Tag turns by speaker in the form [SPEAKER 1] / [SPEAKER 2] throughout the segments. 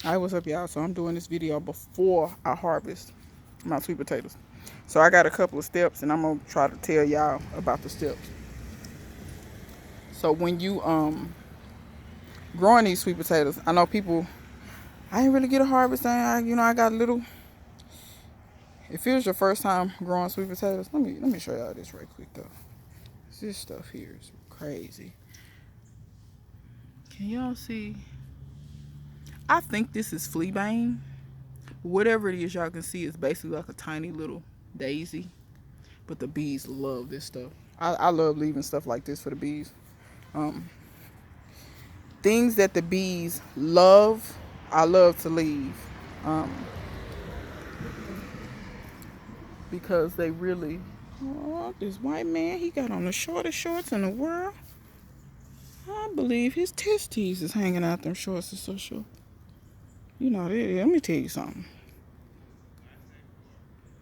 [SPEAKER 1] Alright, what's up, y'all? So I'm doing this video before I harvest my sweet potatoes. So I got a couple of steps, and I'm gonna try to tell y'all about the steps. So when you growing these sweet potatoes, I know people, I didn't really get a harvest. I got a little. If it was your first time growing sweet potatoes, let me show y'all this right quick though. This stuff here is crazy. Can y'all see? I think this is fleabane. Whatever it is, y'all can see, it's basically like a tiny little daisy. But the bees love this stuff. I love leaving stuff like this for the bees. Um, Things that the bees love, I love to leave. Um, because they really, oh, this white man, he got on the shortest shorts in the world. I believe his testes is hanging out them shorts. Is so short. Let me tell you something.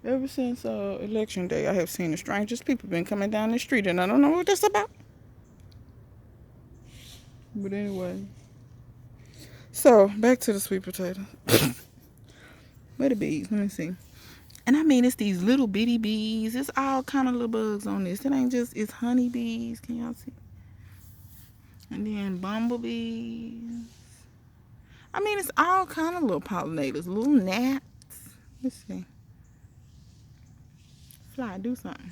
[SPEAKER 1] Ever since election day, I have seen the strangest people been coming down the street, and I don't know what that's about. But anyway, so back to the sweet potato. Where the bees? Let me see. And I mean, it's these little bitty bees. It's all kind of little bugs on this. It ain't just, it's honeybees. Can y'all see? And then bumblebees. I mean, it's all kind of little pollinators, little gnats. Let's see. Fly, do something.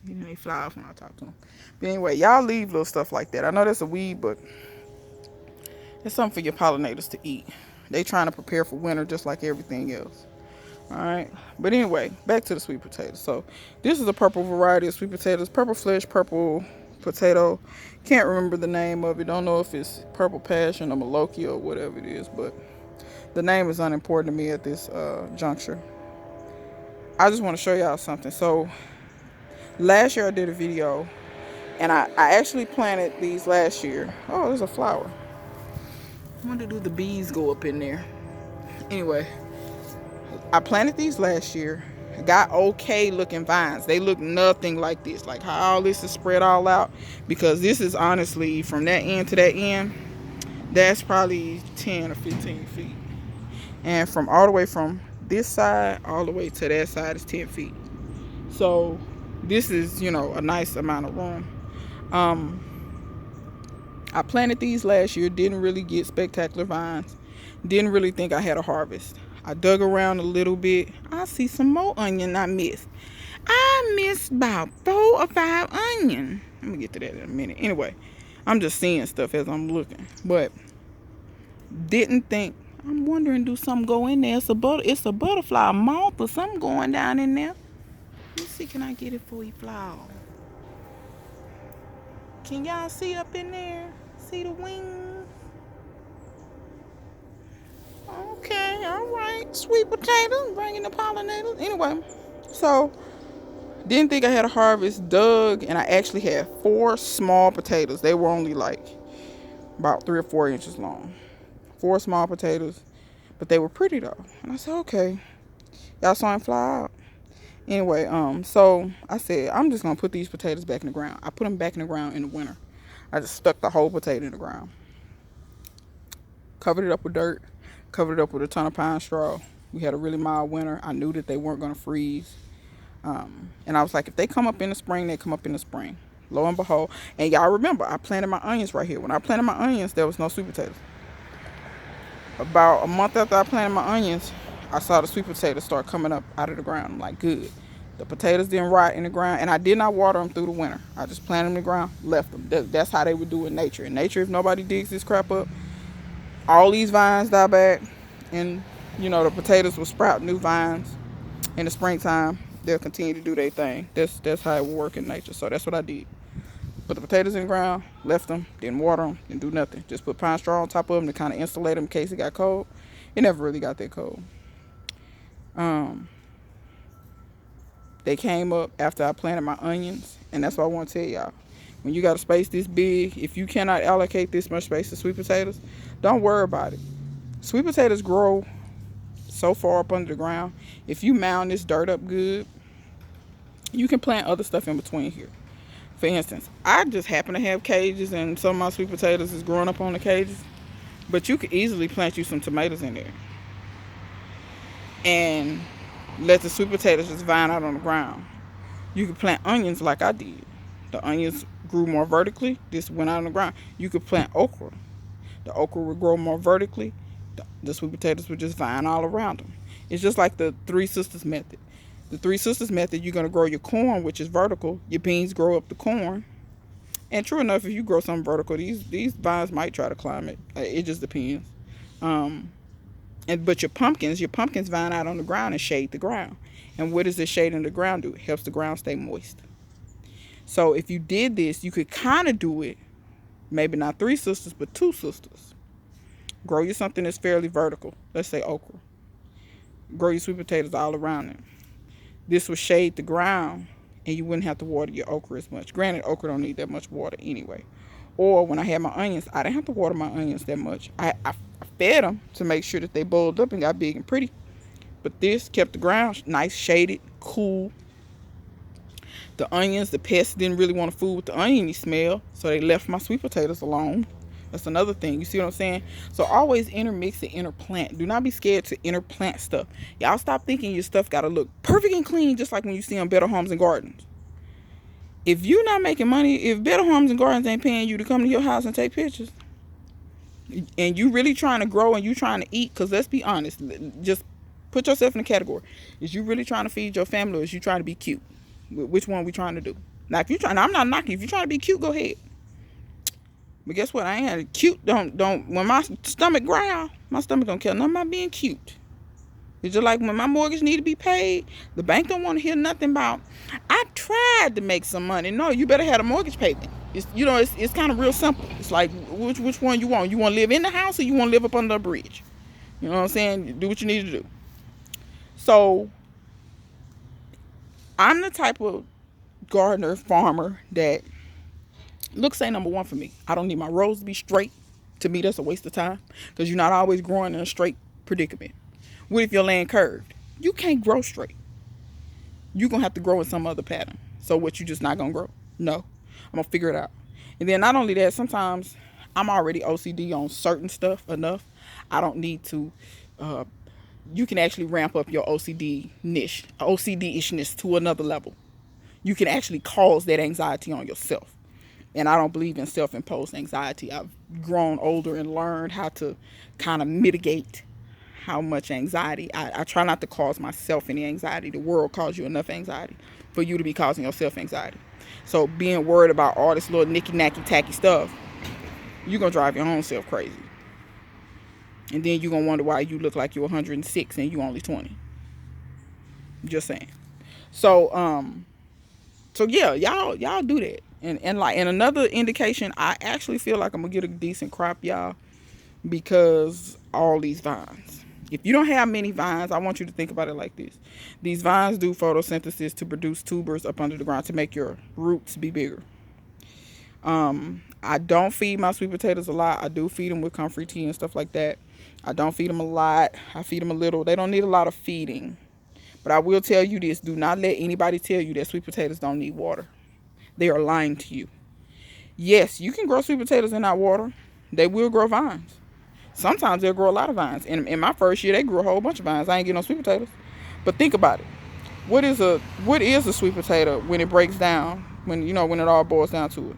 [SPEAKER 1] See, they fly off when I talk to them. But anyway, y'all leave little stuff like that. I know that's a weed, but it's something for your pollinators to eat. They trying to prepare for winter just like everything else. All right. But anyway, back to the sweet potatoes. So this is a purple variety of sweet potatoes. Purple flesh, purple potato. Can't remember the name of it. Don't know if it's purple passion or Malokia or whatever it is. But the name is unimportant to me at this juncture. I just want to show y'all something. So last year I did a video. And I actually planted these last year. Oh, there's a flower. I wonder, do the bees go up in there? Anyway, I planted these last year. Got okay looking vines. They look nothing like this. Like how all this is spread all out. Because this is honestly, from that end to that end, that's probably 10 or 15 feet. And from all the way from this side all the way to that side is 10 feet. So this is, a nice amount of room. I planted these last year. Didn't really get spectacular vines. Didn't really think I had a harvest. I dug around a little bit. I see some more onion I missed. I missed about 4 or 5 onion. Let me get to that in a minute. Anyway, I'm just seeing stuff as I'm looking. But didn't think. I'm wondering, do something go in there? It's a butterfly moth or something going down in there. Let's see, can I get it before he fly off? Can y'all see up in there? See the wings? Okay, all right. Sweet potato, bringing the pollinators. Anyway, so didn't think I had a harvest. Dug, and I actually had 4 small potatoes. They were only like about 3 or 4 inches long. 4 small potatoes, but they were pretty though. And I said, okay, y'all saw him fly out. Anyway, so I said, I'm just gonna put these potatoes back in the ground. I put them back in the ground in the winter. I just stuck the whole potato in the ground, covered it up with dirt, covered it up with a ton of pine straw. We had a really mild winter. I knew that they weren't gonna freeze. And I was like, if they come up in the spring, they come up in the spring. Lo and behold. And y'all remember, I planted my onions right here. When I planted my onions, there was no sweet potatoes. About a month after I planted my onions, I saw the sweet potatoes start coming up out of the ground. I'm like, good. The potatoes didn't rot in the ground. And I did not water them through the winter. I just planted them in the ground, left them. That's how they would do in nature. In nature, if nobody digs this crap up, all these vines die back. And, the potatoes will sprout new vines in the springtime. They'll continue to do their thing. That's how it will work in nature. So that's what I did. Put the potatoes in the ground, left them, didn't water them, didn't do nothing. Just put pine straw on top of them to kind of insulate them in case it got cold. It never really got that cold. They came up after I planted my onions, and that's what I want to tell y'all. When you got a space this big, if you cannot allocate this much space to sweet potatoes, don't worry about it. Sweet potatoes grow so far up under the ground. If you mound this dirt up good, you can plant other stuff in between here. For instance, I just happen to have cages, and some of my sweet potatoes is growing up on the cages. But you could easily plant you some tomatoes in there and let the sweet potatoes just vine out on the ground. You could plant onions like I did. The onions grew more vertically. This went out on the ground. You could plant okra. The okra would grow more vertically. The sweet potatoes would just vine all around them. It's just like the Three Sisters method. The Three Sisters method, you're going to grow your corn, which is vertical. Your beans grow up the corn. And true enough, if you grow something vertical, these vines might try to climb it. It just depends. But your pumpkins vine out on the ground and shade the ground. And what does this shading the ground do? It helps the ground stay moist. So if you did this, you could kind of do it, maybe not Three Sisters, but Two Sisters. Grow you something that's fairly vertical. Let's say okra. Grow your sweet potatoes all around it. This would shade the ground, and you wouldn't have to water your okra as much. Granted, okra don't need that much water anyway. Or when I had my onions, I didn't have to water my onions that much. I fed them to make sure that they bulbed up and got big and pretty. But this kept the ground nice, shaded, cool. The onions, the pests didn't really want to fool with the oniony smell, so they left my sweet potatoes alone. That's another thing. You see what I'm saying? So always intermix and interplant. Do not be scared to interplant stuff. Y'all stop thinking your stuff got to look perfect and clean, just like when you see on Better Homes and Gardens. If you're not making money, if Better Homes and Gardens ain't paying you to come to your house and take pictures, and you really trying to grow and you trying to eat, because let's be honest, just put yourself in a category. Is you really trying to feed your family, or is you trying to be cute? Which one we trying to do? Now, if you trying, I'm not knocking. If you trying to be cute, go ahead. But guess what? I ain't had cute. Don't. When my stomach growl, my stomach don't care nothing about being cute. It's just like when my mortgage need to be paid, the bank don't want to hear nothing about, I tried to make some money. No, you better have a mortgage payment. It's kind of real simple. It's like, which one you want? You want to live in the house, or you want to live up under a bridge? You know what I'm saying? Do what you need to do. So, I'm the type of gardener, farmer that looks ain't number one for me. I don't need my rows to be straight. To me, that's a waste of time, because you're not always growing in a straight predicament. What if your land curved? You can't grow straight. You're going to have to grow in some other pattern. So what, you just not going to grow? No. I'm going to figure it out. And then not only that, sometimes I'm already OCD on certain stuff enough. I don't need to, you can actually ramp up your OCD-ishness to another level. You can actually cause that anxiety on yourself. And I don't believe in self-imposed anxiety. I've grown older and learned how to kind of mitigate how much anxiety. I try not to cause myself any anxiety. The world caused you enough anxiety for you to be causing yourself anxiety. So being worried about all this little nicky-nacky tacky stuff, you're going to drive your own self crazy. And then you're going to wonder why you look like you're 106 and you only 20. Just saying. So yeah, y'all do that. And another indication, I actually feel like I'm going to get a decent crop, y'all, because all these vines. If you don't have many vines, I want you to think about it like this. These vines do photosynthesis to produce tubers up under the ground to make your roots be bigger. I don't feed my sweet potatoes a lot. I do feed them with comfrey tea and stuff like that. I don't feed them a lot. I feed them a little. They don't need a lot of feeding. But I will tell you this. Do not let anybody tell you that sweet potatoes don't need water. They are lying to you. Yes, you can grow sweet potatoes and not water. They will grow vines. Sometimes they'll grow a lot of vines. In my first year, they grew a whole bunch of vines. I ain't getting no sweet potatoes. But think about it. What is a sweet potato when it breaks down? When it all boils down to it.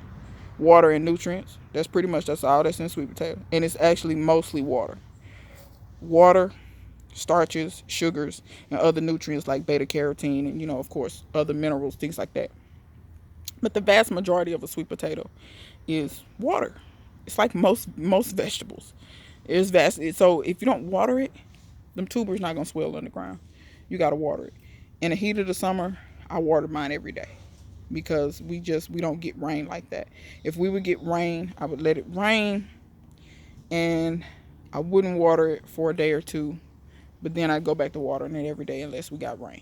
[SPEAKER 1] Water and nutrients. That's all that's in sweet potato. And it's actually mostly water. Water, starches, sugars, and other nutrients like beta carotene and, of course, other minerals, things like that. But the vast majority of a sweet potato is water. It's like most vegetables. It's vast. So if you don't water it, them tubers not going to swell on the ground. You got to water it. In the heat of the summer, I water mine every day because we don't get rain like that. If we would get rain, I would let it rain and I wouldn't water it for a day or two, but then I'd go back to watering it every day unless we got rain.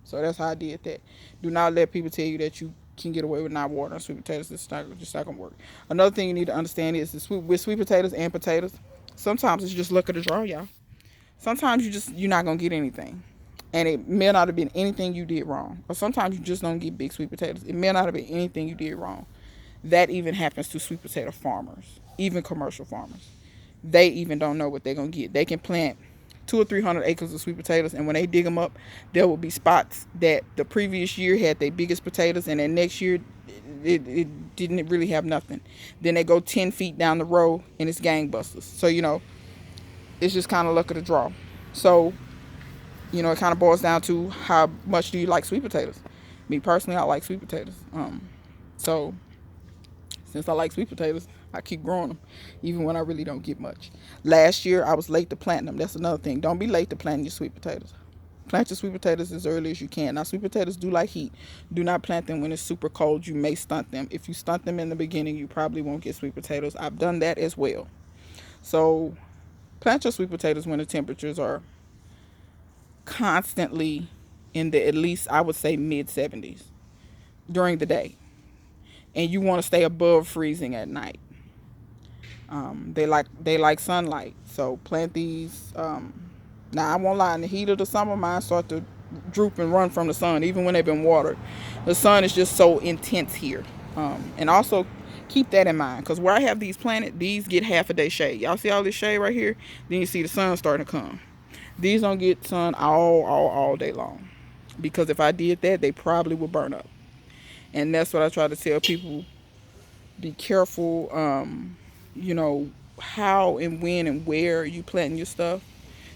[SPEAKER 1] So that's how I did that. Do not let people tell you that you can get away with not watering sweet potatoes. It's just not gonna work. Another thing you need to understand is with sweet potatoes and potatoes, sometimes it's just luck of the draw, y'all. Sometimes you're not gonna get anything, and it may not have been anything you did wrong. Or sometimes you just don't get big sweet potatoes. It may not have been anything you did wrong. That even happens to sweet potato farmers, even commercial farmers. they even don't know what they're gonna get. They can plant 200 or 300 acres of sweet potatoes, and when they dig them up, there will be spots that the previous year had their biggest potatoes, and then next year it didn't really have nothing. Then they go 10 feet down the row and it's gangbusters. So it's just kind of luck of the draw. So it kind of boils down to how much do you like sweet potatoes. Me personally, I like sweet potatoes. So since I like sweet potatoes, I keep growing them, even when I really don't get much. Last year, I was late to planting them. That's another thing. Don't be late to planting your sweet potatoes. Plant your sweet potatoes as early as you can. Now, sweet potatoes do like heat. Do not plant them when it's super cold. You may stunt them. If you stunt them in the beginning, you probably won't get sweet potatoes. I've done that as well. So plant your sweet potatoes when the temperatures are constantly in the, at least I would say, mid 70s during the day. And you want to stay above freezing at night. They like sunlight, so plant these. Now I won't lie, in the heat of the summer, mine start to droop and run from the sun, even when they've been watered. The sun is just so intense here, and also keep that in mind, because where I have these planted, these get half a day shade. Y'all see all this shade right here? Then you see the sun starting to come. These don't get sun all day long, because if I did that, they probably would burn up. And that's what I try to tell people. Be careful, how and when and where you planting your stuff.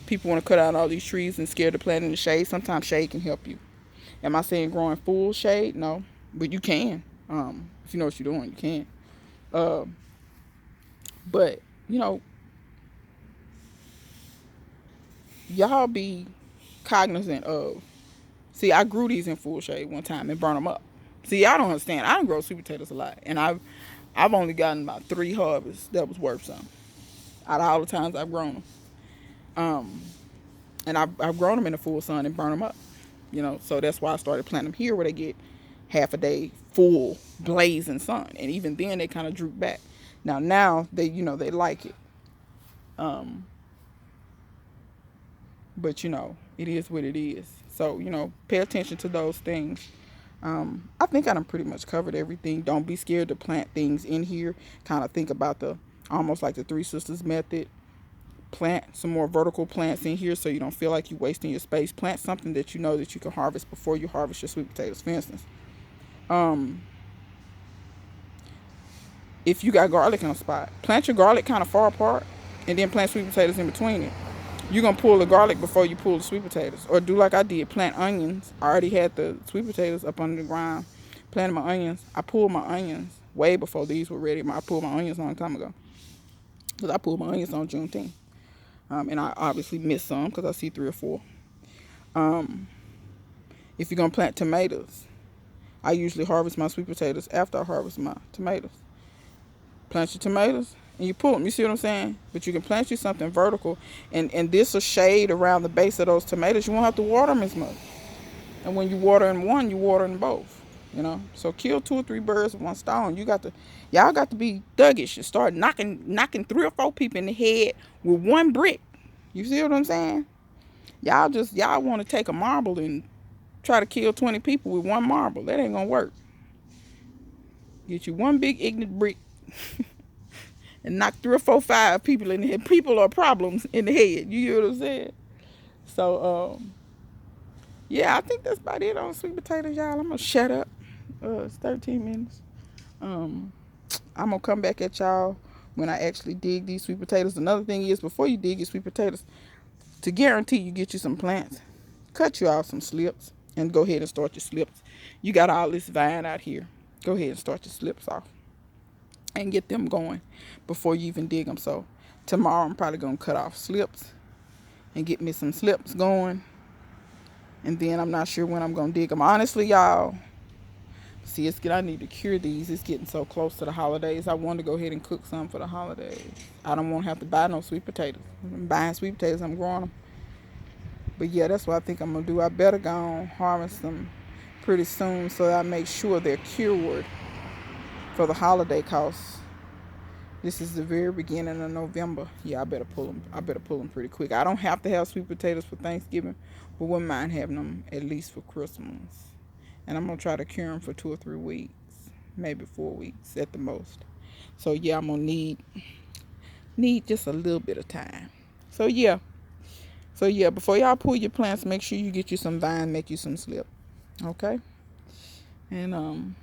[SPEAKER 1] People want to cut out all these trees and scared to plant in the shade. Sometimes shade can help you. Am I saying growing full shade? No, but you can. If you know what you're doing, you can. But y'all be cognizant of. See, I grew these in full shade one time and burned them up. See, I don't understand. I don't grow sweet potatoes a lot, and I've only gotten about 3 harvests that was worth something out of all the times I've grown them. And I've grown them in the full sun and burned them up. So that's why I started planting them here where they get half a day full blazing sun, and even then they kind of droop back. Now they they like it. But it is what it is. So pay attention to those things. I think I done pretty much covered everything. Don't be scared to plant things in here. Kind of think about almost like the Three Sisters method. Plant some more vertical plants in here so you don't feel like you're wasting your space. Plant something that you know that you can harvest before you harvest your sweet potatoes. For instance, if you got garlic in a spot, plant your garlic kind of far apart and then plant sweet potatoes in between it. You're going to pull the garlic before you pull the sweet potatoes. Or do like I did, plant onions. I already had the sweet potatoes up under the ground. Planted my onions. I pulled my onions way before these were ready. I pulled my onions a long time ago. Because I pulled my onions on Juneteenth. And I obviously missed some because I see 3 or 4. If you're going to plant tomatoes, I usually harvest my sweet potatoes after I harvest my tomatoes. Plant your tomatoes and you pull them. You see what I'm saying? But you can plant you something vertical, and this will shade around the base of those tomatoes. You won't have to water them as much. And when you water in one, you water in both. So kill 2 or 3 birds with one stone. Y'all got to be thuggish and start knocking 3 or 4 people in the head with one brick. You see what I'm saying? Y'all want to take a marble and try to kill 20 people with one marble. That ain't gonna work. Get you one big ignorant brick and knock 3 or 4, 5 people in the head. People are problems in the head. You hear what I'm saying? So yeah, I think that's about it on sweet potatoes, y'all. I'm gonna shut up. It's 13 minutes. I'm gonna come back at y'all when I actually dig these sweet potatoes. Another thing is, before you dig your sweet potatoes, to guarantee you get you some plants, cut you off some slips and go ahead and start your slips. You got all this vine out here. Go ahead and start your slips off and get them going before you even dig them. So tomorrow I'm probably gonna cut off slips and get me some slips going. And then I'm not sure when I'm gonna dig them. Honestly, y'all, see, I need to cure these. It's getting so close to the holidays. I want to go ahead and cook some for the holidays. I don't want to have to buy no sweet potatoes. I'm buying sweet potatoes, I'm growing them. But yeah, that's what I think I'm going to do. I better go on harvest them pretty soon so that I make sure they're cured for the holiday costs. This is the very beginning of November. Yeah, I better pull them pretty quick. I don't have to have sweet potatoes for Thanksgiving, but wouldn't mind having them at least for Christmas. And I'm going to try to cure them for 2 or 3 weeks, maybe 4 weeks at the most. So yeah, I'm going to need need just a little bit of time. So yeah. So yeah, before y'all pull your plants, make sure you get you some vine, make you some slip. Okay? And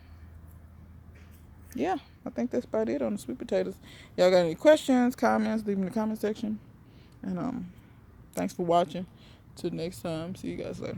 [SPEAKER 1] yeah, I think that's about it on the sweet potatoes. Y'all got any questions, comments, leave them in the comment section. And thanks for watching. Till next time. See you guys later.